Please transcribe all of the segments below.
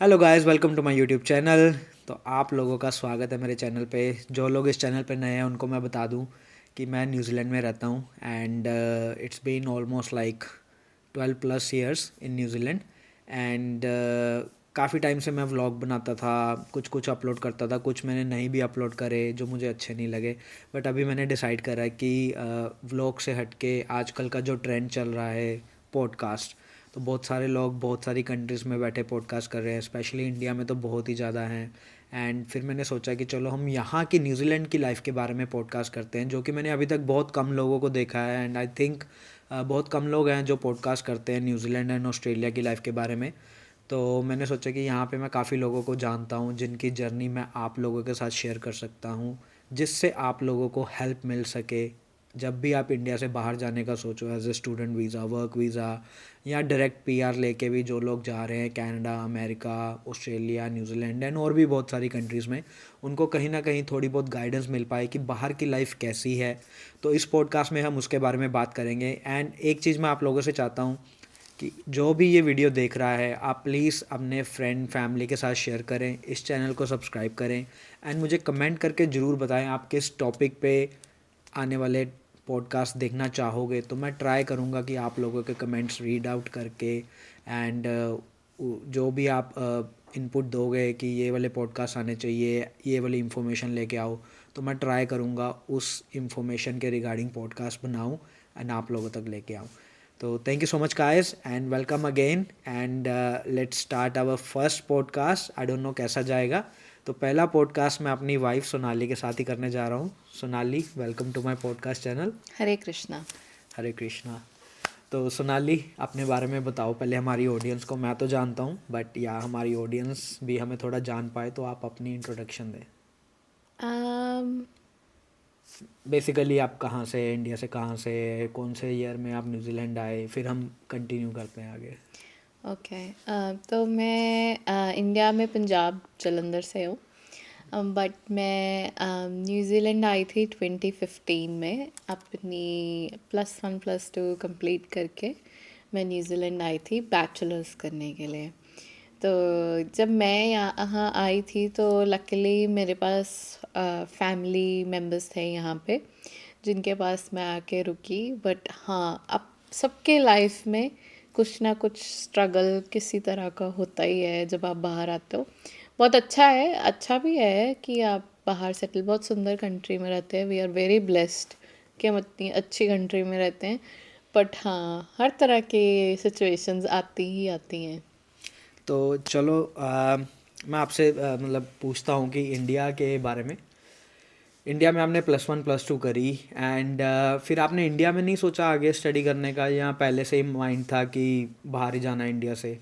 Hello guys, welcome to my YouTube channel. तो आप लोगों का स्वागत है मेरे चैनल पे। जो लोग इस चैनल पे नए हैं उनको मैं बता दूं कि मैं न्यूजीलैंड में रहता हूं and it's been almost like 12+ years in New Zealand and काफ़ी टाइम से मैं व्लॉग बनाता था, कुछ कुछ अपलोड करता था, कुछ मैंने नहीं भी अपलोड करे जो मुझे अच्छे नहीं लगे। बट अभी मैंने डिसाइड करा है कि व्लॉग से हट के आजकल का जो ट्रेंड चल रहा है पॉडकास्ट, तो बहुत सारे लोग बहुत सारी कंट्रीज़ में बैठे पॉडकास्ट कर रहे हैं, स्पेशली इंडिया में तो बहुत ही ज़्यादा हैं। एंड फिर मैंने सोचा कि चलो हम यहाँ की न्यूजीलैंड की लाइफ के बारे में पॉडकास्ट करते हैं, जो कि मैंने अभी तक बहुत कम लोगों को देखा है एंड आई थिंक बहुत कम लोग हैं जो पॉडकास्ट करते हैं न्यूजीलैंड एंड ऑस्ट्रेलिया की लाइफ के बारे में। तो मैंने सोचा कि यहाँ पे मैं काफ़ी लोगों को जानता हूँ जिनकी जर्नी मैं आप लोगों के साथ शेयर कर सकता हूँ, जिससे आप लोगों को हेल्प मिल सके जब भी आप इंडिया से बाहर जाने का सोचो, as a student visa, work visa या डायरेक्ट पीआर लेके भी जो लोग जा रहे हैं Canada, America, Australia, New Zealand and और भी बहुत सारी कंट्रीज़ में, उनको कहीं ना कहीं थोड़ी बहुत गाइडेंस मिल पाए कि बाहर की लाइफ कैसी है। तो इस पॉडकास्ट में हम उसके बारे में बात करेंगे। एंड एक चीज़ मैं आप लोगों से चाहता हूँ कि जो भी ये वीडियो देख रहा है, आप प्लीज़ अपने फ्रेंड फैमिली के साथ शेयर करें, इस चैनल को सब्सक्राइब करें एंड मुझे कमेंट करके ज़रूर बताएं आप किस टॉपिक पे आने वाले पॉडकास्ट देखना चाहोगे। तो मैं ट्राई करूँगा कि आप लोगों के कमेंट्स रीड आउट करके एंड जो भी आप इनपुट दोगे कि ये वाले पॉडकास्ट आने चाहिए, ये वाली इंफॉर्मेशन लेके आओ, तो मैं ट्राई करूँगा उस इंफॉर्मेशन के रिगार्डिंग पॉडकास्ट बनाऊँ एंड आप लोगों तक लेके आऊँ। तो thank you so much guys and welcome again and let's start our first podcast. I don't know कैसा जाएगा। तो पहला पॉडकास्ट मैं अपनी वाइफ सोनाली के साथ ही करने जा रहा हूँ। Sonali, welcome to my podcast channel. Hare Krishna. Hare Krishna. तो सोनाली, अपने बारे में बताओ पहले हमारी ऑडियंस को। मैं तो जानता हूँ बट या हमारी ऑडियंस भी हमें थोड़ा जान पाए, तो आप अपनी इंट्रोडक्शन दें। um, बेसिकली आप कहाँ से, इंडिया से कहाँ से, कौन से ईयर में आप न्यूजीलैंड आए, फिर हम कंटिन्यू करते हैं आगे। ओके। तो मैं इंडिया में पंजाब जलंधर से हूँ। बट मैं न्यूज़ीलैंड आई थी 2015 में अपनी +1 +2 कंप्लीट करके। मैं न्यूज़ीलैंड आई थी बैचलर्स करने के लिए। तो जब मैं यहाँ आई थी तो लकीली मेरे पास फैमिली मेम्बर्स थे यहाँ पे जिनके पास मैं आके रुकी। बट हाँ, अब सबके लाइफ में कुछ ना कुछ स्ट्रगल किसी तरह का होता ही है जब आप बाहर आते हो। बहुत अच्छा है, अच्छा भी है कि आप बाहर सेटल, बहुत सुंदर कंट्री में रहते हैं। वी आर वेरी ब्लेस्ड कि हम इतनी अच्छी कंट्री में रहते हैं। बट हाँ, हर तरह की सिचुएशंस आती ही आती हैं। तो चलो मैं आपसे मतलब पूछता हूँ कि इंडिया के बारे में। इंडिया में आपने +1 +2 करी एंड फिर आपने इंडिया में नहीं सोचा आगे स्टडी करने का, या पहले से ही माइंड था कि बाहर ही जाना है इंडिया से?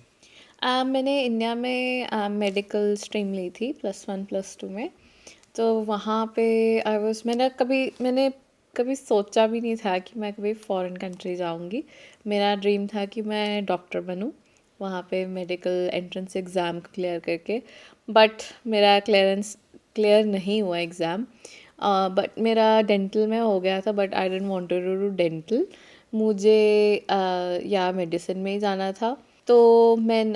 मैंने इंडिया में मेडिकल स्ट्रीम ली थी +1 +2 में। तो वहाँ पे मैंने कभी सोचा भी नहीं था कि मैं कभी फॉरेन कंट्री जाऊँगी। मेरा ड्रीम था कि मैं डॉक्टर बनूँ वहाँ पे मेडिकल एंट्रेंस एग्ज़ाम क्लियर करके। बट मेरा क्लियर नहीं हुआ एग्ज़ाम। बट मेरा डेंटल में हो गया था, but I didn't want to do dental. मुझे या मेडिसिन में ही जाना था। तो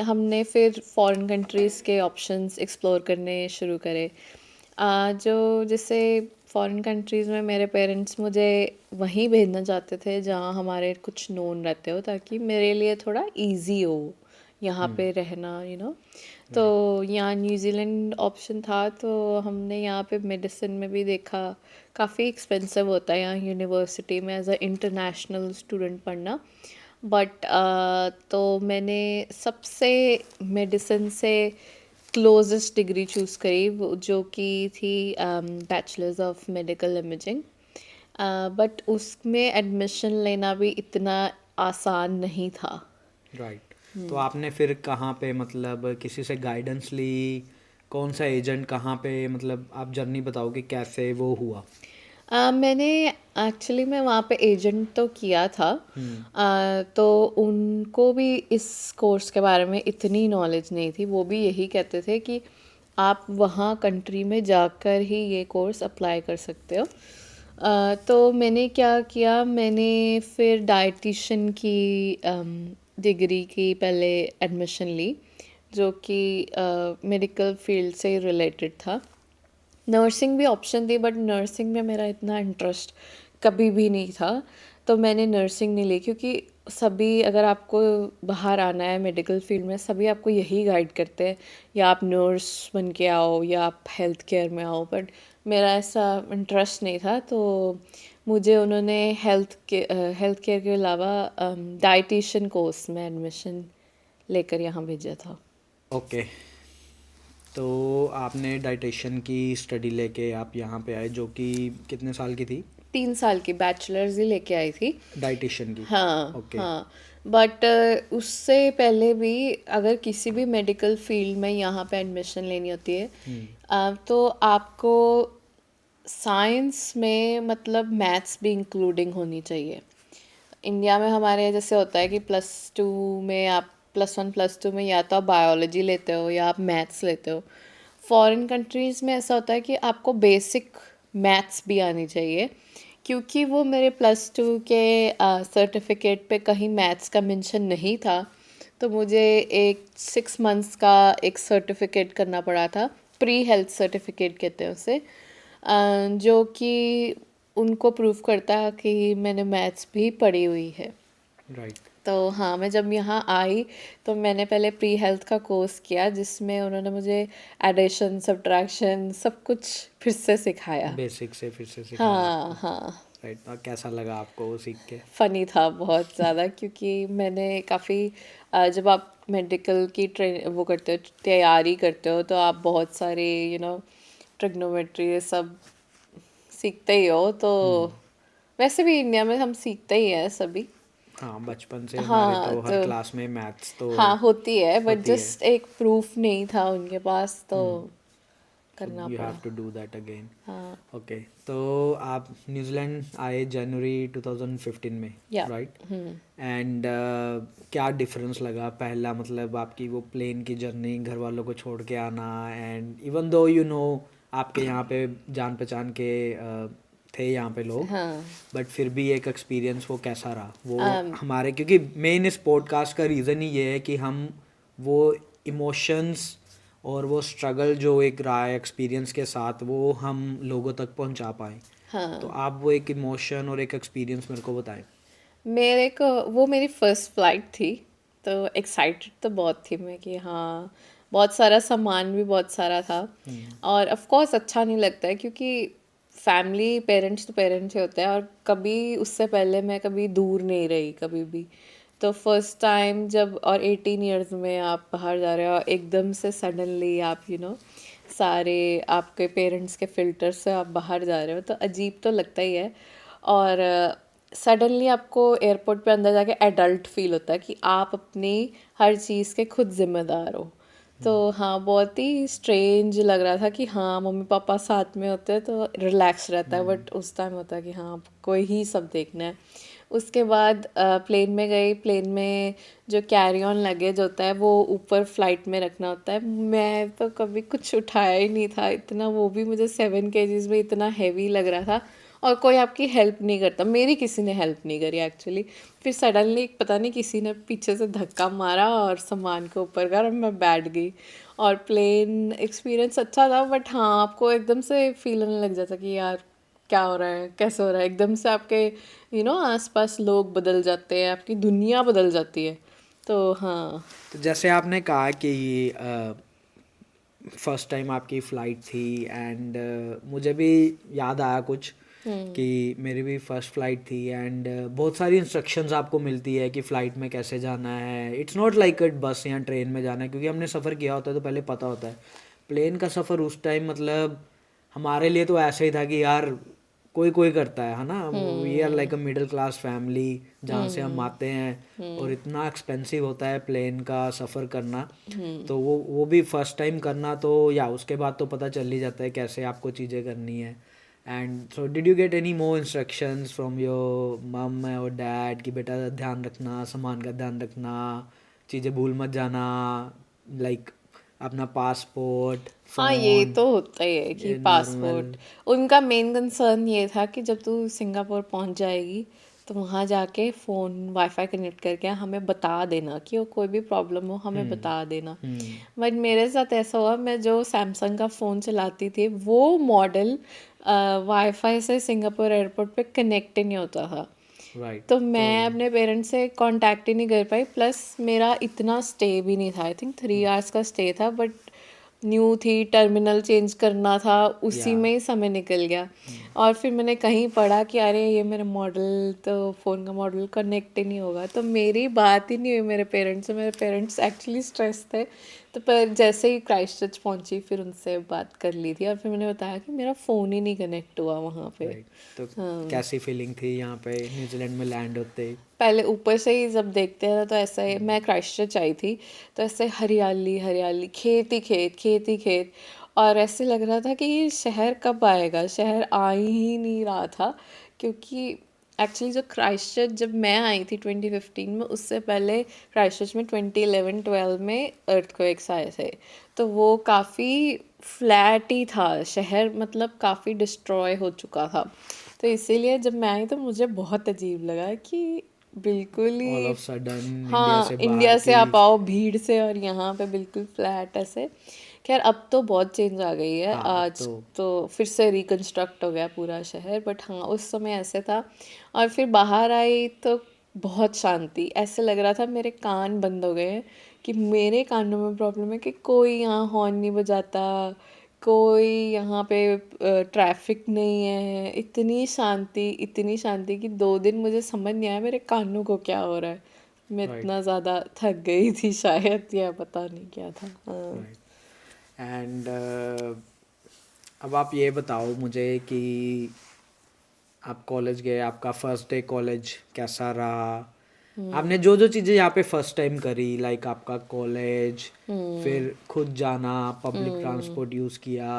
हमने फिर फॉरेन कंट्रीज़ के ऑप्शंस एक्सप्लोर करने शुरू करे। जो जैसे फॉरेन कंट्रीज़ में मेरे पेरेंट्स मुझे वहीं भेजना चाहते थे जहाँ हमारे कुछ नोन रहते हो, ताकि मेरे लिए थोड़ा इजी हो यहाँ पे रहना, तो राइट। यहाँ न्यूज़ीलैंड ऑप्शन था। तो हमने यहाँ पे मेडिसिन में भी देखा, काफ़ी एक्सपेंसिव होता है यहाँ यूनिवर्सिटी में एज अ इंटरनेशनल स्टूडेंट पढ़ना। बट तो मैंने सबसे मेडिसिन से क्लोजेस्ट डिग्री चूज़ करी, जो कि थी bachelors of medical imaging. But उसमें एडमिशन लेना भी इतना आसान नहीं था। राइट। तो आपने फिर कहाँ पे, मतलब किसी से गाइडेंस ली? कौन सा एजेंट, कहाँ पे, मतलब आप जर्नी बताओ कि कैसे वो हुआ। मैंने एक्चुअली मैं वहाँ पे एजेंट तो किया था। तो उनको भी इस कोर्स के बारे में इतनी नॉलेज नहीं थी। वो भी यही कहते थे कि आप वहाँ कंट्री में जाकर ही ये कोर्स अप्लाई कर सकते हो। तो मैंने क्या किया, मैंने फिर डाइटिशियन की डिग्री की पहले एडमिशन ली जो कि मेडिकल फील्ड से रिलेटेड था। नर्सिंग भी ऑप्शन थी बट नर्सिंग में मेरा इतना इंटरेस्ट कभी भी नहीं था, तो मैंने नर्सिंग नहीं ली, क्योंकि सभी, अगर आपको बाहर आना है मेडिकल फील्ड में, सभी आपको यही गाइड करते हैं, या आप नर्स बन के आओ या आप हेल्थ केयर में आओ, बट मेरा ऐसा इंटरेस्ट नहीं था। तो मुझे उन्होंने हेल्थ केयर के अलावा डाइटिशियन कोर्स में एडमिशन लेकर यहाँ भेजा था। ओके, तो आपने डाइटिशियन की स्टडी लेके आप यहाँ पे आए, जो कि कितने साल की थी? 3 साल की बैचलर्स ही लेके आई थी। डाइटिशियन की। हाँ ओके। हाँ। बट उससे पहले भी अगर किसी भी मेडिकल फील्ड में यहाँ पे एडमिशन लेनी होती है, तो आपको साइंस में मतलब मैथ्स भी इंक्लूडिंग होनी चाहिए। इंडिया में हमारे जैसे होता है कि +2 में आप, +1 +2 में या तो आप बायोलॉजी लेते हो या आप मैथ्स लेते हो। फॉरेन कंट्रीज़ में ऐसा होता है कि आपको बेसिक मैथ्स भी आनी चाहिए, क्योंकि वो मेरे +2 के सर्टिफिकेट पे कहीं मैथ्स का मेंशन नहीं था, तो मुझे एक 6 मंथ्स का एक सर्टिफिकेट करना पड़ा था। प्री हेल्थ सर्टिफिकेट कहते हैं उसे, जो कि उनको प्रूव करता है कि मैंने मैथ्स भी पढ़ी हुई है। राइट। तो हाँ, मैं जब यहाँ आई तो मैंने पहले प्री हेल्थ का कोर्स किया, जिसमें उन्होंने मुझे एडिशन सब्ट्रैक्शन सब कुछ फिर से सिखाया। बेसिक से फिर से सिखाया हाँ आपको। हाँ। राइट, और कैसा लगा आपको वो सीख के? फ़नी था बहुत ज़्यादा, क्योंकि मैंने काफ़ी, जब आप मेडिकल की ट्रेन वो करते हो, तैयारी करते हो, तो आप बहुत सारे ट्रिग्नोमेट्री ये सब सीखते ही हो। तो वैसे भी इंडिया में हम सीखते ही हैं सभी। हाँ, बचपन से हमारे हाँ तो हर तो क्लास में मैथ्स तो हाँ होती है, बट होती है। जस्ट एक प्रूफ नहीं था उनके पास, तो सो करना यू हैव पड़ा। To do that again. हाँ। ओके, तो आप न्यूजीलैंड आए जनवरी 2015 में, या। राइट? हम्म। एंड क्या डिफरेंस लगा पहला, मतलब आपकी वो प्लेन की जर्नी, घर वालों को छोड़ के आना, एंड इवन दो आपके यहाँ पे जान पहचान के थे यहाँ पे लोग, हाँ। बट फिर भी एक एक्सपीरियंस वो कैसा रहा वो um, हमारे, क्योंकि मेन इस पॉडकास्ट का रीज़न ही ये है कि हम वो इमोशंस और वो स्ट्रगल जो एक रहा है एक्सपीरियंस के साथ, वो हम लोगों तक पहुंचा पाएँ। तो हाँ, आप वो एक इमोशन और एक एक्सपीरियंस मेरे को बताएं। मेरे को वो मेरी फर्स्ट फ्लाइट थी, तो एक्साइटेड तो बहुत थी मैं कि हाँ, बहुत सारा सामान भी बहुत सारा था। और ऑफ कोर्स अच्छा नहीं लगता है, क्योंकि फैमिली, पेरेंट्स तो पेरेंट्स ही होते हैं, और कभी उससे पहले मैं कभी दूर नहीं रही कभी भी। तो फर्स्ट टाइम जब, और 18 ईयर्स में आप बाहर जा रहे हो, और एकदम से सडनली आप सारे आपके पेरेंट्स के फिल्टर से आप बाहर जा रहे हो, तो अजीब तो लगता ही है। और सडनली आपको एयरपोर्ट पे अंदर जाके एडल्ट फील होता है कि आप अपनी हर चीज़ के खुद जिम्मेदार हो। तो हाँ, बहुत ही स्ट्रेंज लग रहा था कि हाँ, मम्मी पापा साथ में होते हैं तो रिलैक्स रहता है, बट उस टाइम होता है कि हाँ, आपको ही सब देखना है। उसके बाद प्लेन में गई। प्लेन में जो कैरी ऑन लगेज होता है वो ऊपर फ्लाइट में रखना होता है। मैं तो कभी कुछ उठाया ही नहीं था इतना, वो भी मुझे 7 kgs में इतना हैवी लग रहा था, और कोई आपकी हेल्प नहीं करता। मेरी किसी ने हेल्प नहीं करी एक्चुअली। फिर सडनली पता नहीं किसी ने पीछे से धक्का मारा और सामान के ऊपर कर, और मैं बैठ गई। और प्लेन एक्सपीरियंस अच्छा था, बट हाँ, आपको एकदम से फील होने लग जाता कि यार क्या हो रहा है, कैसे हो रहा है, एकदम से आपके आसपास लोग बदल जाते हैं, आपकी दुनिया बदल जाती है। तो हाँ। तो जैसे आपने कहा कि फर्स्ट टाइम आपकी फ़्लाइट थी, एंड मुझे भी याद आया कुछ कि मेरी भी फ़र्स्ट फ़्लाइट थी, एंड बहुत सारी इंस्ट्रक्शंस आपको मिलती है कि फ़्लाइट में कैसे जाना है। इट्स नॉट लाइक अ बस या ट्रेन में जाना है, क्योंकि हमने सफ़र किया होता है तो पहले पता होता है। प्लेन का सफ़र उस टाइम मतलब हमारे लिए तो ऐसे ही था कि यार कोई कोई करता है ना, we are like a middle class family जहाँ से हम आते हैं, और इतना एक्सपेंसिव होता है प्लेन का सफ़र करना। तो वो भी फर्स्ट टाइम करना, तो या उसके बाद तो पता चल ही जाता है कैसे आपको चीज़ें करनी है। And so did you get any more instructions from your मम और डैड कि बेटा ध्यान रखना, सामान का ध्यान रखना, चीज़ें भूल मत जाना, लाइक अपना पासपोर्ट, हाँ, ये फ़ोन, तो होता ही है कि ये नॉर्मल। पासपोर्ट, उनका मेन कंसर्न ये था कि जब तू सिंगापुर पहुंच जाएगी तो वहाँ जाके फ़ोन वाईफ़ाई कनेक्ट करके हमें बता देना कि वो कोई भी प्रॉब्लम हो हमें बता देना। बट मेरे साथ ऐसा हुआ, मैं जो सैमसंग का फ़ोन चलाती थी वो मॉडल वाईफ़ाई से सिंगापुर एयरपोर्ट पे कनेक्ट ही नहीं होता था। राइट। तो तो मैं अपने पेरेंट्स से कांटेक्ट ही नहीं कर पाई, प्लस मेरा इतना स्टे भी नहीं था, आई थिंक 3 आवर्स का स्टे था, बट न्यू थी, टर्मिनल चेंज करना था, उसी या में ही समय निकल गया। और फिर मैंने कहीं पढ़ा कि अरे ये मेरा मॉडल तो फ़ोन का मॉडल कनेक्ट ही नहीं होगा, तो मेरी बात ही नहीं हुई मेरे पेरेंट्स से। मेरे पेरेंट्स एक्चुअली स्ट्रेस थे, तो पर जैसे ही क्राइस्ट चर्च पहुंची फिर उनसे बात कर ली थी, और फिर मैंने बताया कि मेरा फ़ोन ही नहीं कनेक्ट हुआ वहाँ पे। राइट। तो हाँ, कैसी फीलिंग थी यहाँ पे न्यूजीलैंड में लैंड होते ही? पहले ऊपर से ही जब देखते हैं ना तो ऐसा है, मैं क्राइस्टचर्च आई थी तो ऐसे हरियाली हरियाली, खेत ही खेत, खेत ही खेत, और ऐसे लग रहा था कि ये शहर कब आएगा, शहर आ ही नहीं रहा था। क्योंकि एक्चुअली जो क्राइस्टचर्च जब मैं आई थी 2015 में, उससे पहले क्राइस्टचर्च में 2011-12 में अर्थक्वेक्स आए थे, तो वो काफ़ी फ्लैट ही था शहर, मतलब काफ़ी डिस्ट्रॉय हो चुका था। तो इसीलिए जब मैं आई तो मुझे बहुत अजीब लगा कि बिल्कुल all he, of sudden India हाँ, से बाहर इंडिया से की। आप आओ भीड़ से और यहाँ पे बिल्कुल फ्लैट ऐसे। खैर अब तो बहुत चेंज आ गई है हाँ आज, तो तो फिर से रिकंस्ट्रक्ट हो गया पूरा शहर, बट हाँ उस समय ऐसे था। और फिर बाहर आई तो बहुत शांति, ऐसे लग रहा था मेरे कान बंद हो गए हैं, कि मेरे कानों में प्रॉब्लम है कि कोई यहाँ हॉर्न नहीं बजाता, कोई यहाँ पे ट्रैफिक नहीं है, इतनी शांति कि 2 दिन मुझे समझ नहीं आया मेरे कानों को क्या हो रहा है। मैं राइट। इतना ज़्यादा थक गई थी शायद, या पता नहीं क्या था। हाँ। राइट। एंड अब आप ये बताओ मुझे कि आप कॉलेज गए, आपका फर्स्ट डे कॉलेज कैसा रहा? आपने जो जो चीज़ें यहाँ पे फर्स्ट टाइम करी, लाइक आपका कॉलेज, फिर खुद जाना, पब्लिक ट्रांसपोर्ट यूज़ किया,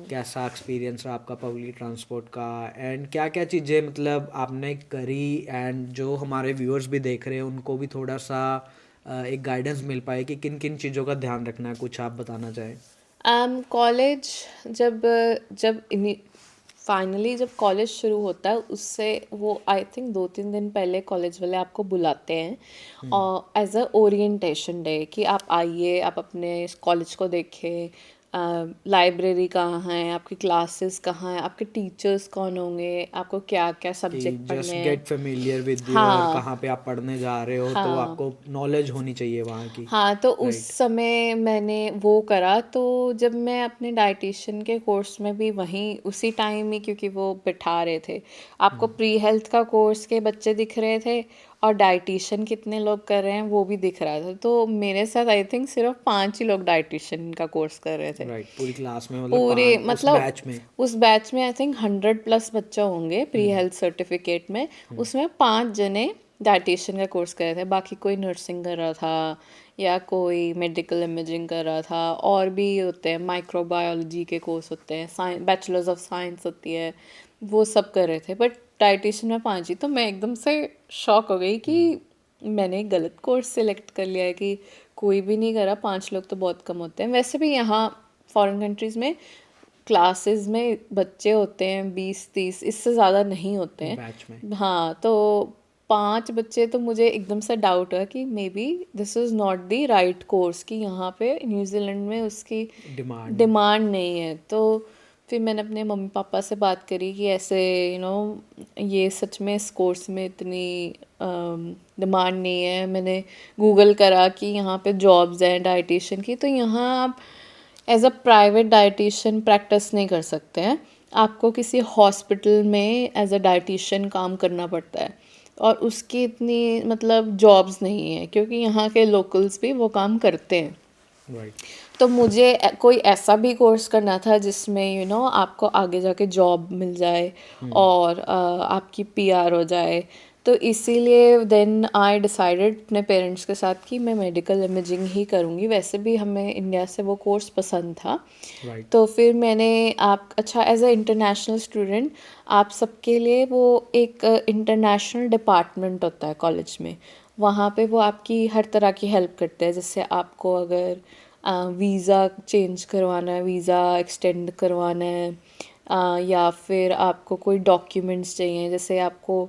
कैसा एक्सपीरियंस रहा आपका पब्लिक ट्रांसपोर्ट का? एंड क्या क्या चीज़ें मतलब आपने करी, एंड जो हमारे व्यूअर्स भी देख रहे हैं उनको भी थोड़ा सा एक गाइडेंस मिल पाए कि किन किन चीज़ों का ध्यान रखना है, कुछ आप बताना चाहें? कॉलेज, जब जब फाइनली जब कॉलेज शुरू होता है उससे वो आई थिंक 2-3 दिन पहले कॉलेज वाले आपको बुलाते हैं, और एज अ ओरिएंटेशन डे कि आप आइए, आप अपने कॉलेज को देखें, लाइब्रेरी कहाँ है, आपकी क्लासेस कहाँ हैं, आपके टीचर्स कौन होंगे, आपको क्या क्या कि सब्जेक्ट पढ़ने जस्ट हैं। गेट फेमिलियर विद योर, हाँ, कहाँ पे आप पढ़ने जा रहे हो, तो हाँ, आपको नॉलेज होनी चाहिए वहाँ की। हाँ, तो उस राइट। समय मैंने वो करा, तो जब मैं अपने डाइटिशियन के कोर्स में भी वहीं उसी टाइम ही, क्योंकि वो बिठा रहे थे, आपको प्री हेल्थ का कोर्स के बच्चे दिख रहे थे और डाइटिशियन कितने लोग कर रहे हैं वो भी दिख रहा था, तो मेरे साथ आई थिंक सिर्फ 5 ही लोग डाइटिशियन का कोर्स कर रहे थे। राइट, पूरी क्लास में मतलब पूरे 5 उस मतलब बैच में? उस बैच में आई थिंक 100+ बच्चा होंगे प्री हेल्थ सर्टिफिकेट में, उसमें 5 जने डाइटिशियन का कोर्स कर रहे थे, बाकी कोई नर्सिंग कर रहा था या कोई मेडिकल इमेजिंग कर रहा था, और भी होते हैं माइक्रोबायोलॉजी के कोर्स होते हैं, साइंस, बैचलर्स ऑफ साइंस होती है, वो सब कर रहे थे, बट डाइटिशियन में 5 ही। तो मैं एकदम से शॉक हो गई कि मैंने गलत कोर्स सिलेक्ट कर लिया है, कि कोई भी नहीं करा, 5 लोग तो बहुत कम होते हैं। वैसे भी यहाँ फॉरेन कंट्रीज़ में क्लासेस में बच्चे होते हैं 20-30, इससे ज़्यादा नहीं होते बैच में? हैं। हाँ, तो 5 बच्चे, तो मुझे एकदम से डाउट हुआ कि may be this is not the right course, कि यहाँ पे न्यूजीलैंड में उसकी डिमांड? डिमांड नहीं है। तो फिर मैंने अपने मम्मी पापा से बात करी कि ऐसे ये सच में इस कोर्स में इतनी डिमांड नहीं है। मैंने गूगल करा कि यहाँ पे जॉब्स हैं डाइटिशियन की, तो यहाँ आप as a private dietitian practice नहीं कर सकते हैं, आपको किसी हॉस्पिटल में एज अ डाइटिशियन काम करना पड़ता है, और उसकी इतनी मतलब जॉब्स नहीं है, क्योंकि यहाँ के लोकल्स भी वो काम करते हैं। राइट। तो मुझे कोई ऐसा भी कोर्स करना था जिसमें आपको आगे जाके जॉब मिल जाए और आपकी पीआर हो जाए। तो इसीलिए देन आई डिसाइडेड अपने पेरेंट्स के साथ कि मैं मेडिकल इमेजिंग ही करूँगी, वैसे भी हमें इंडिया से वो कोर्स पसंद था। राइट। तो फिर मैंने आप अच्छा एज अ इंटरनेशनल स्टूडेंट आप सबके लिए वो एक इंटरनेशनल डिपार्टमेंट होता है कॉलेज में, वहाँ पे वो आपकी हर तरह की हेल्प करते हैं। जैसे आपको अगर वीज़ा चेंज करवाना है, वीज़ा एक्सटेंड करवाना है, या फिर आपको कोई डॉक्यूमेंट्स चाहिए, जैसे आपको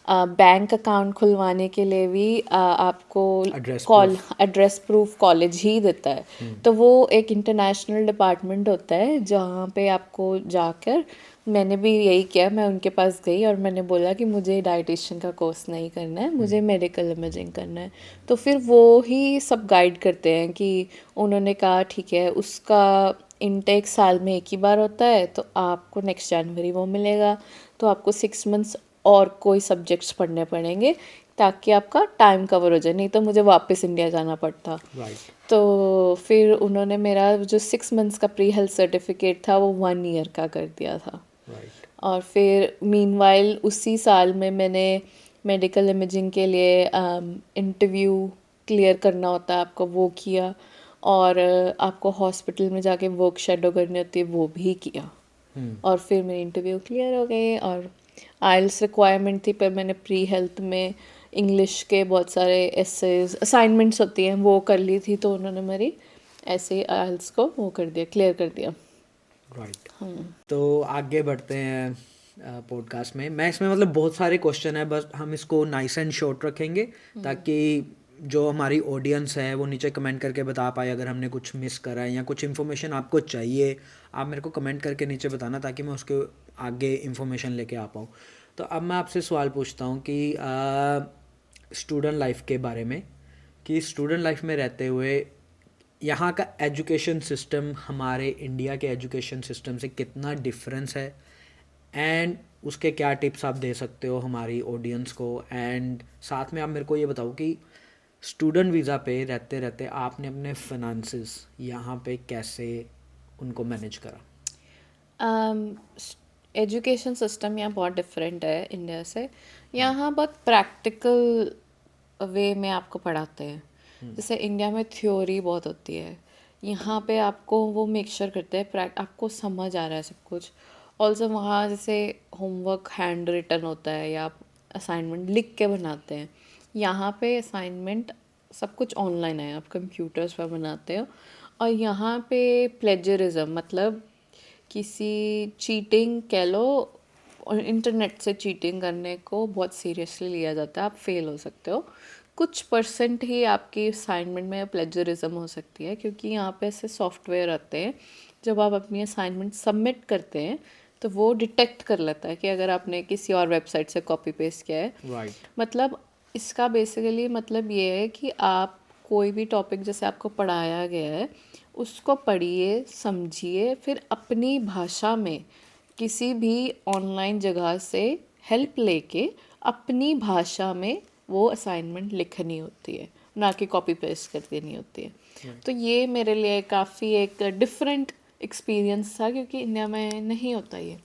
बैंक अकाउंट खुलवाने के लिए भी आपको address call proof. Address proof college ही देता है। तो वो एक इंटरनेशनल डिपार्टमेंट होता है जहाँ पे आपको जाकर, मैंने भी यही किया, मैं उनके पास गई और मैंने बोला कि मुझे डाइटिशियन का कोर्स नहीं करना है, मुझे मेडिकल इमेजिंग करना है। तो फिर वो ही सब गाइड करते हैं कि उन्होंने कहा ठीक है, उसका इनटेक साल में एक ही बार होता है, तो आपको नेक्स्ट जनवरी वो मिलेगा। तो आपको 6 मंथ्स और कोई सब्जेक्ट्स पढ़ने पड़ेंगे ताकि आपका टाइम कवर हो जाए, नहीं तो मुझे वापस इंडिया जाना पड़ता। राइट। तो फिर उन्होंने मेरा जो 6 मंथ्स का प्री हेल्थ सर्टिफिकेट था वो 1 ईयर का कर दिया था। राइट। और फिर मीनवाइल उसी साल में मैंने मेडिकल इमेजिंग के लिए इंटरव्यू क्लियर करना होता है आपको, वो किया। और आपको हॉस्पिटल में जाके वर्क शेडो करनी होती है, वो भी किया। और फिर मेरी इंटरव्यू क्लियर हो गई और आइल्स रिक्वायरमेंट थी, पर मैंने प्री हेल्थ में इंग्लिश के बहुत सारे एसेज असाइनमेंट्स होती हैं वो कर ली थी, तो उन्होंने मेरी ऐसे ही आइल्स को वो कर दिया, क्लियर कर दिया। राइट। तो आगे बढ़ते हैं पॉडकास्ट में। मैं इसमें मतलब बहुत सारे क्वेश्चन है, बस हम इसको नाइस एंड शॉर्ट रखेंगे ताकि जो हमारी ऑडियंस है वो नीचे कमेंट करके बता पाए अगर हमने कुछ मिस करा है या कुछ इन्फॉर्मेशन आपको चाहिए, आप मेरे को कमेंट करके नीचे बताना ताकि मैं उसके आगे इन्फॉर्मेशन लेके आ पाऊँ। तो अब मैं आपसे सवाल पूछता हूँ कि स्टूडेंट लाइफ के बारे में, कि स्टूडेंट लाइफ में रहते हुए यहाँ का एजुकेशन सिस्टम हमारे इंडिया के एजुकेशन सिस्टम से कितना डिफरेंस है, एंड उसके क्या टिप्स आप दे सकते हो हमारी ऑडियंस को। एंड साथ में आप मेरे को ये बताओ कि स्टूडेंट वीज़ा पे रहते रहते आपने अपने फिनांसेस यहाँ पे कैसे उनको मैनेज करा। एजुकेशन सिस्टम यहाँ बहुत डिफरेंट है इंडिया से। यहाँ बहुत प्रैक्टिकल वे में आपको पढ़ाते हैं। जैसे इंडिया में थ्योरी बहुत होती है, यहाँ पे आपको वो मेक श्योर करते हैं आपको समझ आ रहा है सब कुछ। ऑल्सो वहाँ जैसे होमवर्क हैंड रिटन होता है या आप असाइनमेंट लिख के बनाते हैं, यहाँ पे असाइनमेंट सब कुछ ऑनलाइन है, आप कंप्यूटर्स पर बनाते हो। और यहाँ पे प्लेजरिज्म मतलब किसी चीटिंग कह लो, और इंटरनेट से चीटिंग करने को बहुत सीरियसली लिया जाता है, आप फेल हो सकते हो। कुछ परसेंट ही आपकी असाइनमेंट में प्लेजरिज्म हो सकती है, क्योंकि यहाँ पे ऐसे सॉफ्टवेयर आते हैं, जब आप अपनी असाइनमेंट सबमिट करते हैं तो वो डिटेक्ट कर लेता है कि अगर आपने किसी और वेबसाइट से कॉपी पेस्ट किया है। राइट। मतलब इसका बेसिकली मतलब ये है कि आप कोई भी टॉपिक जैसे आपको पढ़ाया गया है उसको पढ़िए, समझिए, फिर अपनी भाषा में किसी भी ऑनलाइन जगह से हेल्प लेके अपनी भाषा में वो असाइनमेंट लिखनी होती है, ना कि कॉपी पेस्ट कर देनी होती है। तो ये मेरे लिए काफ़ी एक डिफरेंट एक्सपीरियंस था, क्योंकि इंडिया में नहीं होता ये।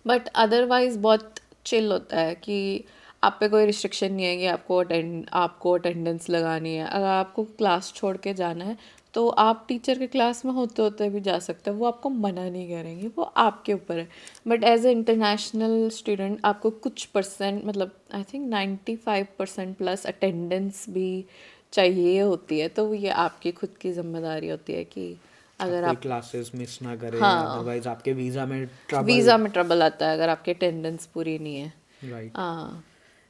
बट अदरवाइज़ बहुत चिल होता है कि आप पे कोई रिस्ट्रिक्शन नहीं है कि आपको अटेंडेंस लगानी है। अगर आपको क्लास छोड़ के जाना है तो आप टीचर के क्लास में होते होते भी जा सकते हो, वो आपको मना नहीं करेंगे, वो आपके ऊपर है। But as a international student आपको कुछ परसेंट, मतलब आई थिंक 95% प्लस अटेंडेंस भी चाहिए होती है, तो ये आपकी खुद की जिम्मेदारी होती है कि आप अगर कोई आप, क्लासेस मिस ना करें, हाँ, अदरवाइज आपके वीज़ा में ट्रबल। वीज़ा में ट्रबल आता है अगर आपकी अटेंडेंस पूरी नहीं है। राइट। हाँ।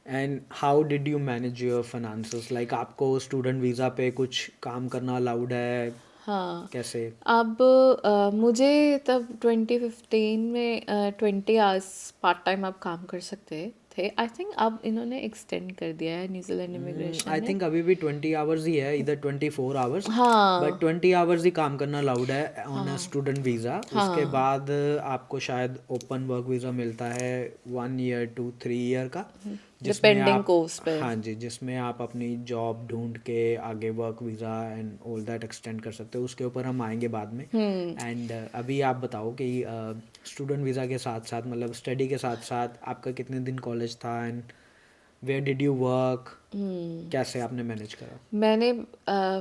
And how did you manage your finances, like आपको स्टूडेंट वीज़ा पे कुछ काम करना अलाउड है हाँ। कैसे। अब मुझे तब 2015 में 20 आवर्स पार्ट टाइम आप काम कर सकते थे। आई थिंक अब इन्होंने एक्सटेंड कर दिया है, न्यूजीलैंड इमिग्रेशन आई ने। थिंक अभी भी 20 आवर्स ही है, इधर 24 आवर्स, बट हाँ 20 आवर्स ही काम करना अलाउड है ऑन अ हाँ स्टूडेंट वीज़ा। उसके हाँ। बाद आपको शायद ओपन वर्क वीज़ा मिलता है 1 ईयर टू 3 ईयर का, जिसमें डिपेंडिंग आप, कोर्स पे। हाँ जी, जिसमें आप अपनी जॉब ढूंढ के आगे work visa and all that extend कर सकते हो। उसके ऊपर हम आएंगे बाद में। एंड अभी आप बताओ कि स्टूडेंट वीज़ा के साथ साथ, मतलब स्टडी के साथ साथ आपका कितने दिन कॉलेज था, and where did you work, कैसे आपने मैनेज करा। मैंने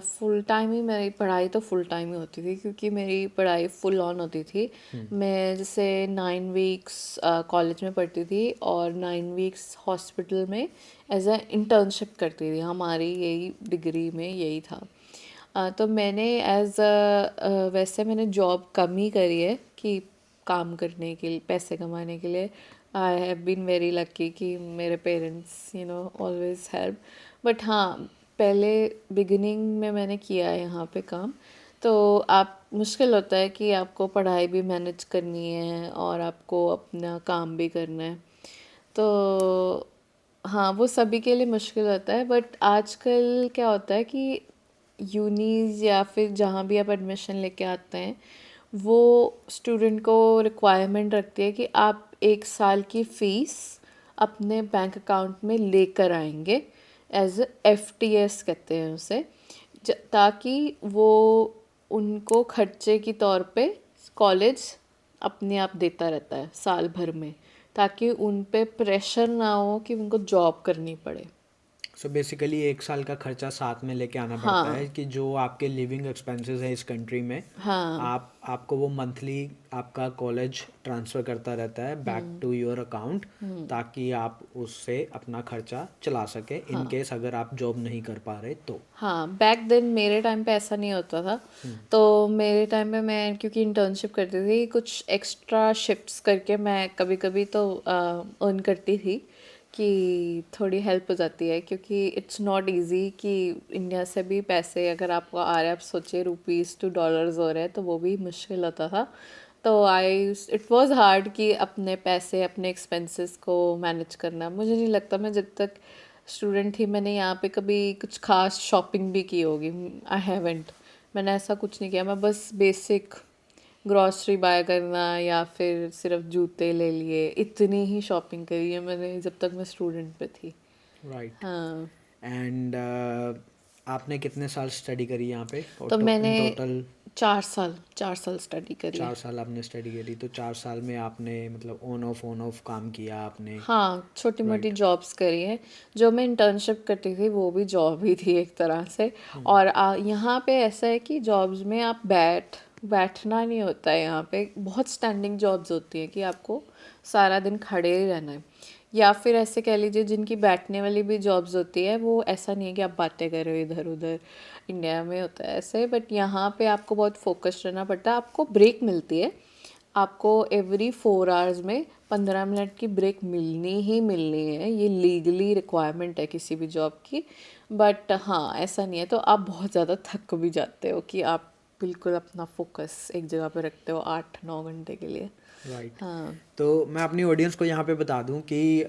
फुल टाइम ही, मेरी पढ़ाई तो फुल टाइम ही होती थी क्योंकि मेरी पढ़ाई फुल ऑन होती थी। मैं जैसे 9 वीक्स कॉलेज में पढ़ती थी और 9 वीक्स हॉस्पिटल में एज अ इंटर्नशिप करती थी। हमारी यही डिग्री में यही था। तो मैंने वैसे मैंने जॉब कम ही करी है कि काम करने के लिए, पैसे कमाने के लिए। I have been very lucky कि मेरे पेरेंट्स ऑलवेज हेल्प। बट हाँ, पहले बिगिनिंग में मैंने किया है यहाँ पे काम, तो आप मुश्किल होता है कि आपको पढ़ाई भी मैनेज करनी है और आपको अपना काम भी करना है। तो हाँ, वो सभी के लिए मुश्किल होता है, बट आजकल क्या होता है कि यूनीज़ या फिर जहाँ भी आप एडमिशन लेके आते हैं, वो स्टूडेंट को रिक्वायरमेंट रखती है कि आप 1 साल की फ़ीस अपने बैंक अकाउंट में लेकर आएंगे, एज FTS कहते हैं उसे, ताकि वो उनको खर्चे के तौर पे कॉलेज अपने आप देता रहता है साल भर में, ताकि उन पे प्रेशर ना हो कि उनको जॉब करनी पड़े। सो बेसिकली 1 साल का खर्चा साथ में लेके आना पड़ता है हाँ, कि जो आपके लिविंग एक्सपेंसेस है इस कंट्री में, हाँ, आपको वो मंथली आपका कॉलेज ट्रांसफ़र करता रहता है बैक टू योर अकाउंट, ताकि आप उससे अपना खर्चा चला सके इन हाँ, केस अगर आप जॉब नहीं कर पा रहे तो। हाँ। बैक देन मेरे टाइम पे ऐसा नहीं होता था। तो मेरे टाइम पे मैं क्योंकि इंटर्नशिप करती थी, कुछ एक्स्ट्रा शिफ्ट्स करके मैं कभी कभी तो अर्न करती थी कि थोड़ी हेल्प हो जाती है, क्योंकि इट्स नॉट इजी कि इंडिया से भी पैसे अगर आपको आ रहे हैं, आप सोचिए रुपीज़ टू डॉलर्स हो रहे हैं, तो वो भी मुश्किल होता था। तो इट वाज हार्ड कि अपने पैसे अपने एक्सपेंसेस को मैनेज करना। मुझे नहीं लगता मैं जब तक स्टूडेंट थी मैंने यहाँ पे कभी कुछ खास शॉपिंग भी की होगी। आई हैवेंट, मैंने ऐसा कुछ नहीं किया। मैं बस बेसिक ग्रॉसरी बाय करना या फिर सिर्फ जूते ले लिए, इतनी ही शॉपिंग करी है मैंने जब तक मैं स्टूडेंट पे थी। राइट। हाँ, एंड आपने कितने साल स्टडी करी यहाँ पे तो और मैंने इन टोटल? 4 साल स्टडी करी है। 4 साल आपने स्टडी करी, तो 4 साल में आपने मतलब ऑन ऑफ काम किया आपने? हाँ, छोटी मोटी राइट। जॉब्स करी है। जो मैं इंटर्नशिप करती थी वो भी जॉब ही थी एक तरह से। और यहाँ पे ऐसा है कि जॉब्स में आप बैठना नहीं होता है। यहाँ पे बहुत स्टैंडिंग जॉब्स होती हैं कि आपको सारा दिन खड़े ही रहना है। या फिर ऐसे कह लीजिए जिनकी बैठने वाली भी जॉब्स होती है, वो ऐसा नहीं है कि आप बातें कर रहे हो इधर उधर। इंडिया में होता है ऐसे, बट यहाँ पे आपको बहुत फोकस्ड रहना पड़ता है। आपको ब्रेक मिलती है, आपको एवरी 4 आवर्स में 15 मिनट की ब्रेक मिलनी ही मिलनी है। ये लीगली रिक्वायरमेंट है किसी भी जॉब की। बट हाँ, ऐसा नहीं है तो आप बहुत ज़्यादा थक भी जाते हो कि आप बिल्कुल अपना फोकस एक जगह पे रखते हो 8-9 घंटे के लिए। राइट। हाँ, तो मैं अपनी ऑडियंस को यहाँ पे बता दूँ कि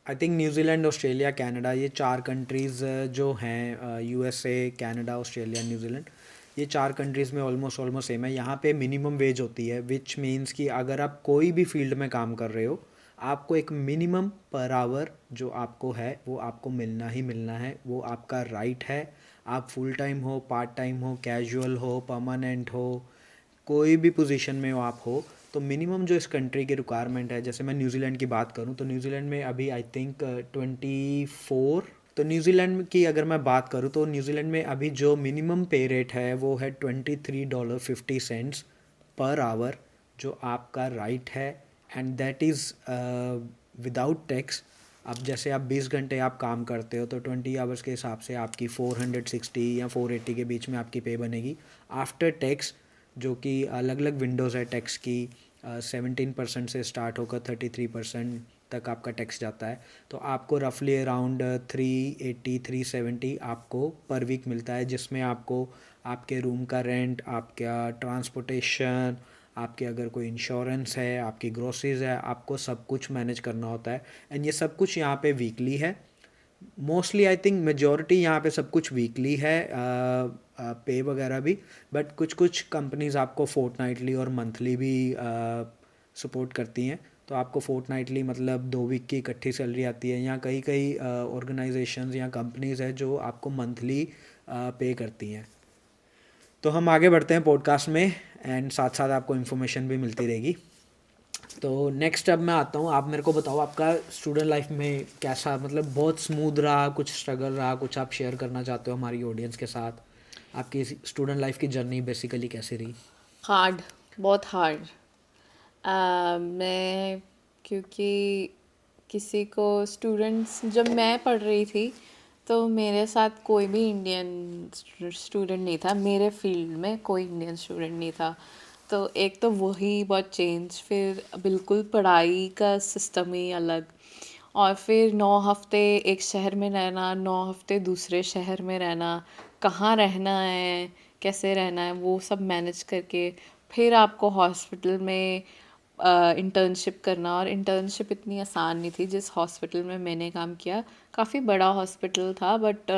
I think New Zealand, Australia, Canada, ये 4 कंट्रीज़ जो हैं, USA, कनाडा, ऑस्ट्रेलिया, न्यूजीलैंड, ये 4 कंट्रीज़ में ऑलमोस्ट ऑलमोस्ट सेम है। यहाँ पे मिनिमम वेज होती है, विच मीन्स कि अगर आप कोई भी फील्ड में काम कर रहे हो, आपको एक मिनिमम पर आवर जो आपको है वो आपको मिलना ही मिलना है, वो आपका राइट है। आप फुल टाइम हो, पार्ट टाइम हो, कैजुअल हो, परमानेंट हो, कोई भी पोजीशन में हो आप हो, तो मिनिमम जो इस कंट्री की रिक्वायरमेंट है, जैसे मैं न्यूजीलैंड की बात करूं तो न्यूजीलैंड में अभी आई थिंक 24। तो न्यूजीलैंड की अगर मैं बात करूं तो न्यूजीलैंड में अभी जो मिनिमम पे रेट है वो है $23.50 पर आवर, जो आपका राइट है। And that is without tax. अब जैसे आप 20 घंटे आप काम करते हो तो 20 आवर्स के हिसाब से आपकी 460 या 480 के बीच में आपकी पे बनेगी आफ्टर टैक्स, जो कि अलग अलग विंडोज़ है टैक्स की। 17% से स्टार्ट होकर 33% तक आपका टैक्स जाता है। तो आपको रफली अराउंड 380-370 आपको पर वीक मिलता है, जिसमें आपको आपके रूम का रेंट, आपका ट्रांसपोर्टेशन, आपके अगर कोई इंश्योरेंस है, आपकी ग्रोसरीज है, आपको सब कुछ मैनेज करना होता है। एंड ये सब कुछ यहाँ पे वीकली है। मोस्टली आई थिंक मेजॉरिटी यहाँ पे सब कुछ वीकली है, पे वगैरह भी। बट कुछ कुछ कंपनीज आपको फोर्टनाइटली और मंथली भी सपोर्ट करती हैं। तो आपको फोर्टनाइटली मतलब 2 वीक की इकट्ठी सैलरी आती है, या कई कई ऑर्गेनाइजेशंस या कंपनीज है जो आपको मंथली पे करती हैं। तो हम आगे बढ़ते हैं पॉडकास्ट में, एंड साथ साथ आपको इन्फॉर्मेशन भी मिलती रहेगी। तो नेक्स्ट अब मैं आता हूँ, आप मेरे को बताओ आपका स्टूडेंट लाइफ में कैसा, मतलब बहुत स्मूथ रहा, कुछ स्ट्रगल रहा, कुछ आप शेयर करना चाहते हो हमारी ऑडियंस के साथ? आपकी स्टूडेंट लाइफ की जर्नी बेसिकली कैसी रही? हार्ड, बहुत हार्ड। मैं क्योंकि किसी को स्टूडेंट्स जब मैं पढ़ रही थी, तो मेरे साथ कोई भी इंडियन स्टूडेंट नहीं था। मेरे फील्ड में कोई इंडियन स्टूडेंट नहीं था। तो एक तो वही बहुत चेंज, फिर बिल्कुल पढ़ाई का सिस्टम ही अलग, और फिर 9 हफ्ते एक शहर में रहना, 9 हफ्ते दूसरे शहर में रहना, कहाँ रहना है, कैसे रहना है, वो सब मैनेज करके फिर आपको हॉस्पिटल में इंटर्नशिप करना। और इंटर्नशिप इतनी आसान नहीं थी जिस हॉस्पिटल में मैंने काम किया, काफ़ी बड़ा हॉस्पिटल था, बट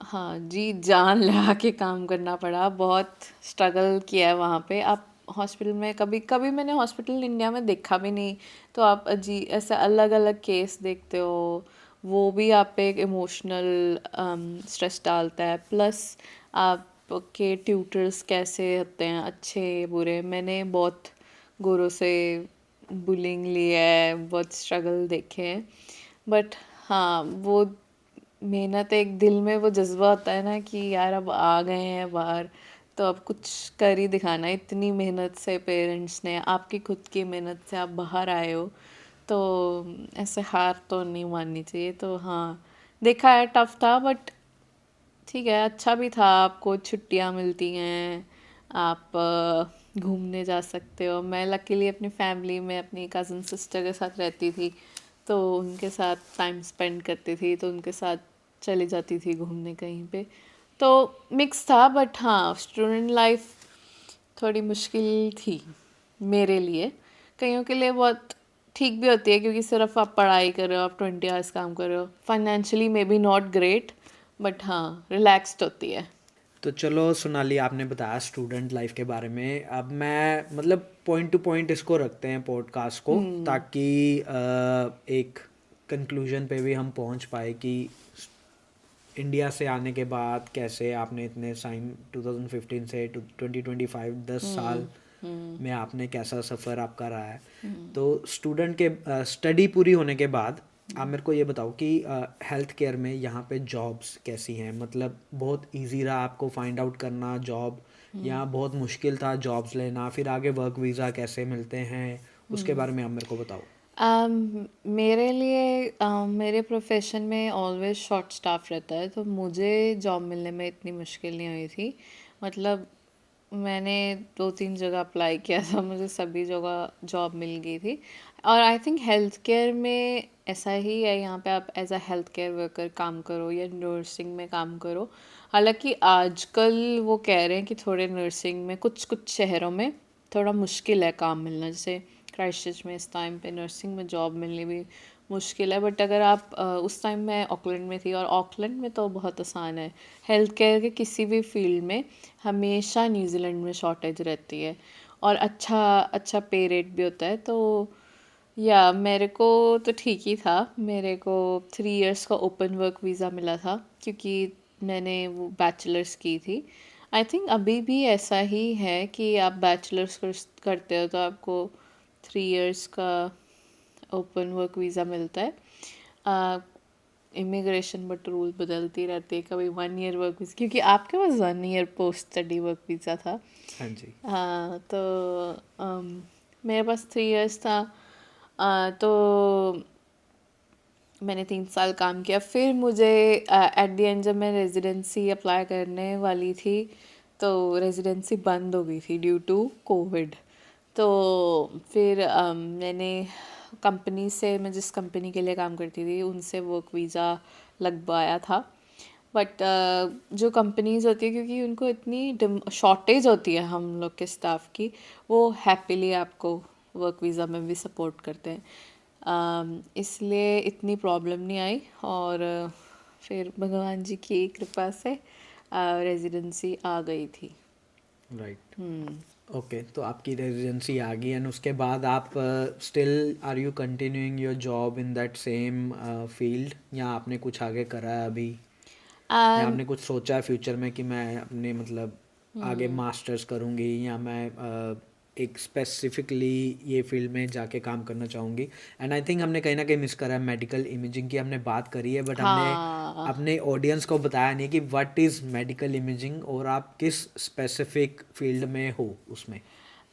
हाँ जी, जान लगा के काम करना पड़ा, बहुत स्ट्रगल किया है वहाँ पे। आप हॉस्पिटल में, कभी कभी मैंने हॉस्पिटल इंडिया में देखा भी नहीं, तो आप अजी ऐसे अलग अलग केस देखते हो, वो भी आप पे एक इमोशनल स्ट्रेस डालता है। प्लस आपके ट्यूटर्स कैसे होते हैं, अच्छे बुरे, मैंने बहुत गुरु से बुलिंग लिया है, बहुत स्ट्रगल देखे हैं। बट हाँ, वो मेहनत, एक दिल में वो जज्बा होता है ना कि यार अब आ गए हैं बाहर, तो अब कुछ कर ही दिखाना है। इतनी मेहनत से पेरेंट्स ने, आपकी खुद की मेहनत से आप बाहर आए हो, तो ऐसे हार तो नहीं माननी चाहिए। तो हाँ, देखा है, टफ था, बट ठीक है, अच्छा भी था। आपको छुट्टियाँ मिलती हैं, आप घूमने जा सकते हो। मैं लकीली अपनी फैमिली में अपनी कज़न सिस्टर के साथ रहती थी, तो उनके साथ टाइम स्पेंड करती थी, तो उनके साथ चली जाती थी घूमने कहीं पे। तो मिक्स था, बट हाँ, स्टूडेंट लाइफ थोड़ी मुश्किल थी मेरे लिए। कईयों के लिए बहुत ठीक भी होती है, क्योंकि सिर्फ आप पढ़ाई कर रहे हो, आप 20 आवर्स काम कर रहे हो, financially may be not great, but हाँ, रिलैक्स्ड होती है। तो चलो सोनाली, आपने बताया स्टूडेंट लाइफ के बारे में। अब मैं मतलब पॉइंट टू पॉइंट इसको रखते हैं पॉडकास्ट को, ताकि एक कंक्लूजन पे भी हम पहुंच पाए कि इंडिया से आने के बाद कैसे आपने इतने टाइम 2015 से 2025 10 साल में आपने कैसा सफ़र आपका रहा है। तो स्टूडेंट के स्टडी पूरी होने के बाद आप मेरे को ये बताओ कि हेल्थ केयर में यहाँ पे जॉब्स कैसी हैं, मतलब बहुत इजी रहा आपको फाइंड आउट करना जॉब, या बहुत मुश्किल था जॉब्स लेना, फिर आगे वर्क वीज़ा कैसे मिलते हैं, उसके बारे में आप मेरे को बताओ। मेरे लिए मेरे प्रोफेशन में ऑलवेज शॉर्ट स्टाफ रहता है, तो मुझे जॉब मिलने में इतनी मुश्किल नहीं हुई थी। मतलब मैंने 2-3 जगह अप्लाई किया था, मुझे सभी जगह जॉब मिल गई थी। और आई थिंक हेल्थ केयर में ऐसा ही है, यहाँ पे आप as a health care worker काम करो या नर्सिंग में काम करो। हालांकि आजकल वो कह रहे हैं कि थोड़े नर्सिंग में कुछ कुछ शहरों में थोड़ा मुश्किल है काम मिलना, जैसे क्राइस्टचर्च में इस टाइम पे नर्सिंग में जॉब मिलनी भी मुश्किल है। बट अगर आप उस टाइम मैं ऑकलैंड में थी, और ऑकलैंड में तो बहुत आसान है हेल्थ केयर के किसी भी फील्ड में, हमेशा न्यूजीलैंड में शॉर्टेज रहती है, और अच्छा अच्छा पे रेट भी होता है। तो या मेरे को तो ठीक ही था, मेरे को 3 इयर्स का ओपन वर्क वीज़ा मिला था, क्योंकि मैंने वो बैचलर्स की थी। आई थिंक अभी भी ऐसा ही है कि आप बैचलर्स करते हो तो आपको 3 इयर्स का ओपन वर्क वीज़ा मिलता है। इमिग्रेशन बट रूल बदलती रहती है, कभी 1 ईयर वर्क वीज़ा, क्योंकि आपके पास 1 year post study work visa था। हाँ जी। हाँ, तो मेरे पास 3 इयर्स था। तो मैंने 3 साल काम किया, फिर मुझे एट द एंड जब मैं रेजिडेंसी अप्लाई करने वाली थी, तो रेजिडेंसी बंद हो गई थी ड्यू टू कोविड। तो फिर मैंने कंपनी से, मैं जिस कंपनी के लिए काम करती थी उनसे वर्क वीज़ा लगवाया था। बट जो कंपनीज होती है, क्योंकि उनको इतनी शॉर्टेज होती है हम लोग के स्टाफ की, वो हैप्पीली आपको वर्क वीज़ा में भी सपोर्ट करते हैं। इसलिए इतनी प्रॉब्लम नहीं आई, और फिर भगवान जी की कृपा से रेजिडेंसी आ गई थी। राइट। ओके, तो आपकी रेजिडेंसी आ गई एंड उसके बाद आप still are you continuing your job in that same field, या आपने कुछ आगे करा है अभी, या um, आपने कुछ सोचा है फ्यूचर में कि मैं अपने मतलब आगे मास्टर्स करूँगी, या मैं एक स्पेसिफिकली ये फील्ड में जाके काम करना चाहूँगी। एंड आई थिंक हमने कहीं ना कहीं मिस करा है मेडिकल इमेजिंग की, हमने बात करी है बट हमने हाँ, अपने ऑडियंस को बताया नहीं कि व्हाट इज़ मेडिकल इमेजिंग और आप किस स्पेसिफिक फील्ड में हो उसमें।